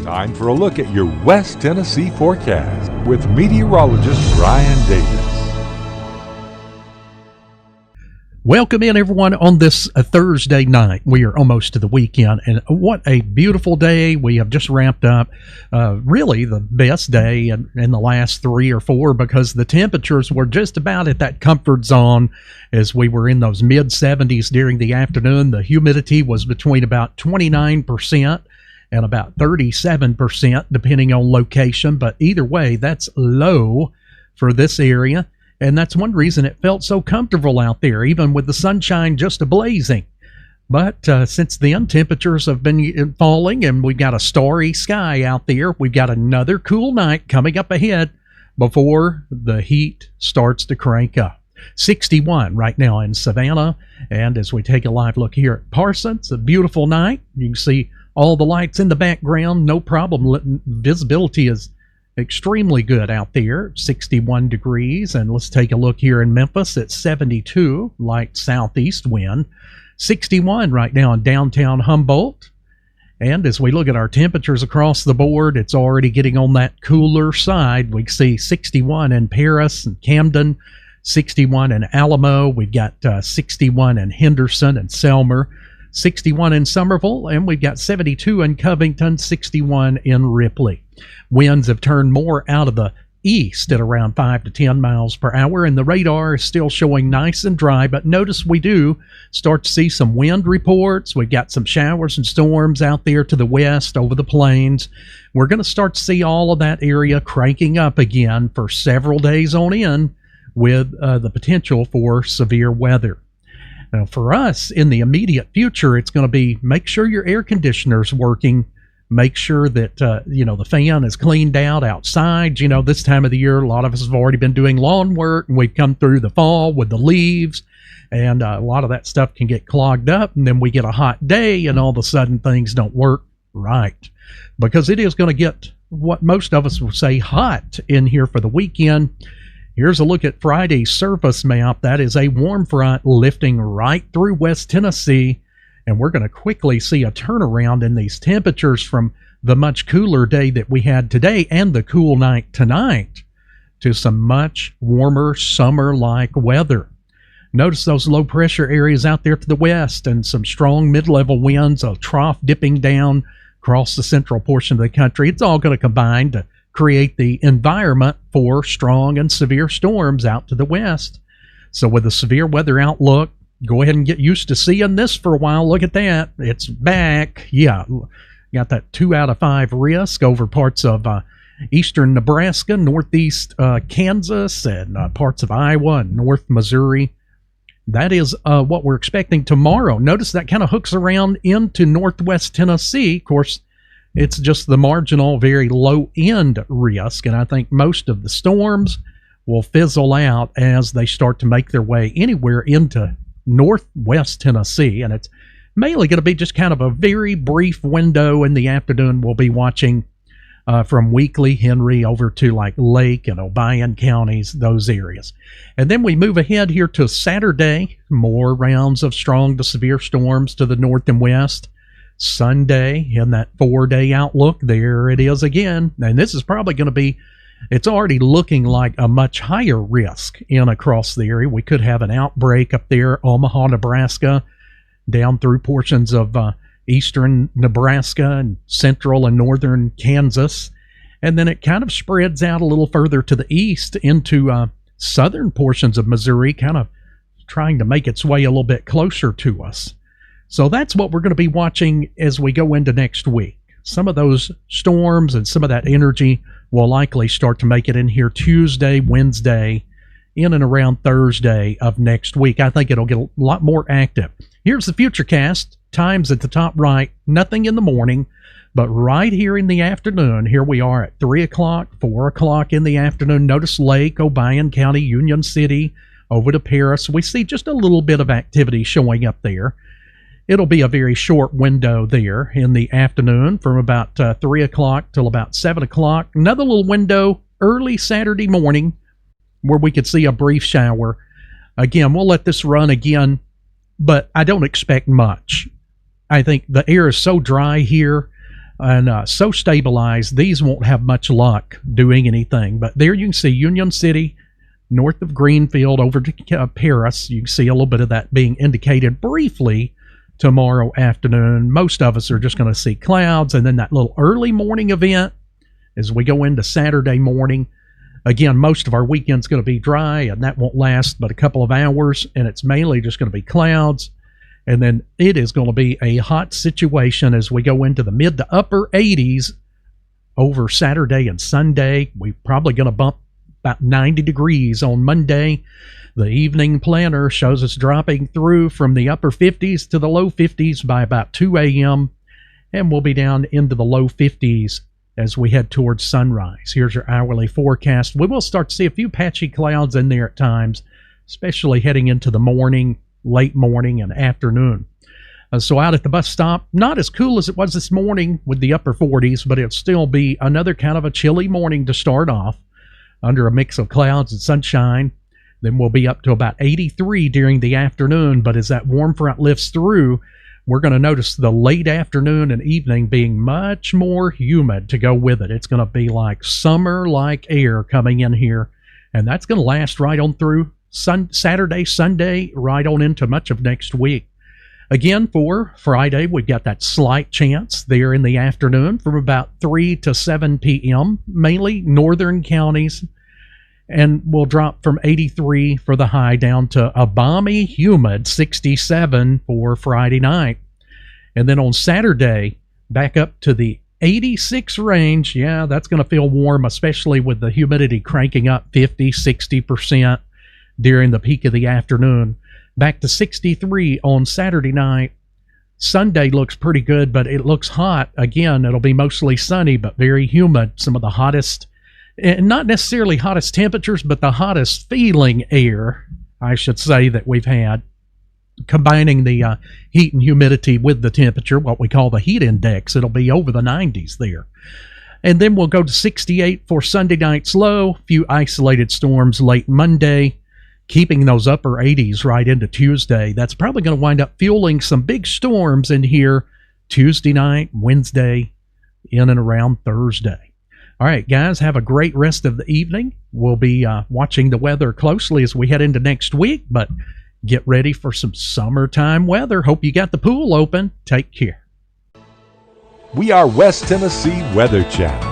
Time for a look at your West Tennessee forecast with meteorologist Brian Davis. Welcome in, everyone, on this Thursday night. We are almost to the weekend, and what a beautiful day. We have just wrapped up really the best day in the last 3 or 4, because the temperatures were just about at that comfort zone as we were in those mid-70s during the afternoon. The humidity was between about 29% and about 37%, depending on location, but either way, that's low for this area. And that's one reason it felt so comfortable out there, even with the sunshine just a-blazing. But since then, temperatures have been falling, and we've got a starry sky out there. We've got another cool night coming up ahead before the heat starts to crank up. 61 right now in Savannah. And as we take a live look here at Parsons, a beautiful night. You can see all the lights in the background, no problem. Visibility is extremely good out there, 61 degrees. And let's take a look here in Memphis at 72, light southeast wind. 61 right now in downtown Humboldt. And as we look at our temperatures across the board, it's already getting on that cooler side. We see 61 in Paris and Camden, 61 in Alamo. We've got 61 in Henderson and Selmer, 61 in Somerville, and we've got 72 in Covington, 61 in Ripley. Winds have turned more out of the east at around 5 to 10 miles per hour, and the radar is still showing nice and dry, but notice we do start to see some wind reports. We've got some showers and storms out there to the west over the plains. We're going to start to see all of that area cranking up again for several days on end, with the potential for severe weather. Now, for us in the immediate future, it's going to be make sure your air conditioner's working. Make sure that, the fan is cleaned out outside. This time of the year, a lot of us have already been doing lawn work, and we've come through the fall with the leaves, and a lot of that stuff can get clogged up, and then we get a hot day, and all of a sudden things don't work right. Because it is going to get what most of us will say hot in here for the weekend. Here's a look at Friday's surface map. That is a warm front lifting right through West Tennessee. And we're going to quickly see a turnaround in these temperatures from the much cooler day that we had today and the cool night tonight to some much warmer summer-like weather. Notice those low-pressure areas out there to the west and some strong mid-level winds, a trough dipping down across the central portion of the country. It's all going to combine to create the environment for strong and severe storms out to the west. So with a severe weather outlook, go ahead and get used to seeing this for a while. Look at that. It's back. Yeah, got that 2 out of 5 risk over parts of eastern Nebraska, northeast Kansas, and parts of Iowa and north Missouri. That is what we're expecting tomorrow. Notice that kind of hooks around into northwest Tennessee. Of course, it's just the marginal, very low-end risk, and I think most of the storms will fizzle out as they start to make their way anywhere into northwest Tennessee, and it's mainly going to be just kind of a very brief window in the afternoon. We'll be watching from Weakley, Henry, over to like Lake and Obion counties, those areas. And then we move ahead here to Saturday, more rounds of strong to severe storms to the north and west. Sunday, in that 4-day outlook, there it is again. And this is probably going to be, it's already looking like a much higher risk in across the area. We could have an outbreak up there, Omaha, Nebraska, down through portions of eastern Nebraska and central and northern Kansas. And then it kind of spreads out a little further to the east into southern portions of Missouri, kind of trying to make its way a little bit closer to us. So that's what we're going to be watching as we go into next week. Some of those storms and some of that energy will likely start to make it in here Tuesday, Wednesday, in and around Thursday of next week. I think it'll get a lot more active. Here's the Futurecast. Times at the top right. Nothing in the morning, but right here in the afternoon, here we are at 3 o'clock, 4 o'clock in the afternoon. Notice Lake, Obion County, Union City, over to Paris. We see just a little bit of activity showing up there. It'll be a very short window there in the afternoon from about 3 o'clock till about 7 o'clock. Another little window early Saturday morning where we could see a brief shower. Again, we'll let this run again, but I don't expect much. I think the air is so dry here and so stabilized, these won't have much luck doing anything. But there you can see Union City, north of Greenfield, over to Paris. You can see a little bit of that being indicated briefly tomorrow afternoon. Most of us are just going to see clouds, and then that little early morning event as we go into Saturday morning. Again, most of our weekend's going to be dry, and that won't last but a couple of hours, and it's mainly just going to be clouds. And then it is going to be a hot situation as we go into the mid to upper 80s over Saturday and Sunday. We're probably going to bump about 90 degrees on Monday. The evening planner shows us dropping through from the upper 50s to the low 50s by about 2 a.m., and we'll be down into the low 50s as we head towards sunrise. Here's your hourly forecast. We will start to see a few patchy clouds in there at times, especially heading into the morning, late morning, and afternoon. So out at the bus stop, not as cool as it was this morning with the upper 40s, but it'll still be another kind of a chilly morning to start off under a mix of clouds and sunshine. Then we'll be up to about 83 during the afternoon, but as that warm front lifts through, we're going to notice the late afternoon and evening being much more humid to go with it. It's going to be like summer-like air coming in here, and that's going to last right on through Saturday, Sunday, right on into much of next week. Again, for Friday, we've got that slight chance there in the afternoon from about 3 to 7 p.m., mainly northern counties, and we'll drop from 83 for the high down to a balmy, humid 67 for Friday night. And then on Saturday, back up to the 86 range. Yeah, that's going to feel warm, especially with the humidity cranking up 50, 60% during the peak of the afternoon. Back to 63 on Saturday night. Sunday looks pretty good, but it looks hot. Again, it'll be mostly sunny, but very humid. Some of the hottest, not necessarily hottest temperatures, but the hottest feeling air, I should say, that we've had. Combining the heat and humidity with the temperature, what we call the heat index, it'll be over the 90s there. And then we'll go to 68 for Sunday night's low. A few isolated storms late Monday, keeping those upper 80s right into Tuesday. That's probably going to wind up fueling some big storms in here Tuesday night, Wednesday, in and around Thursday. All right, guys, have a great rest of the evening. We'll be watching the weather closely as we head into next week, but get ready for some summertime weather. Hope you got the pool open. Take care. We are West Tennessee Weather Channel.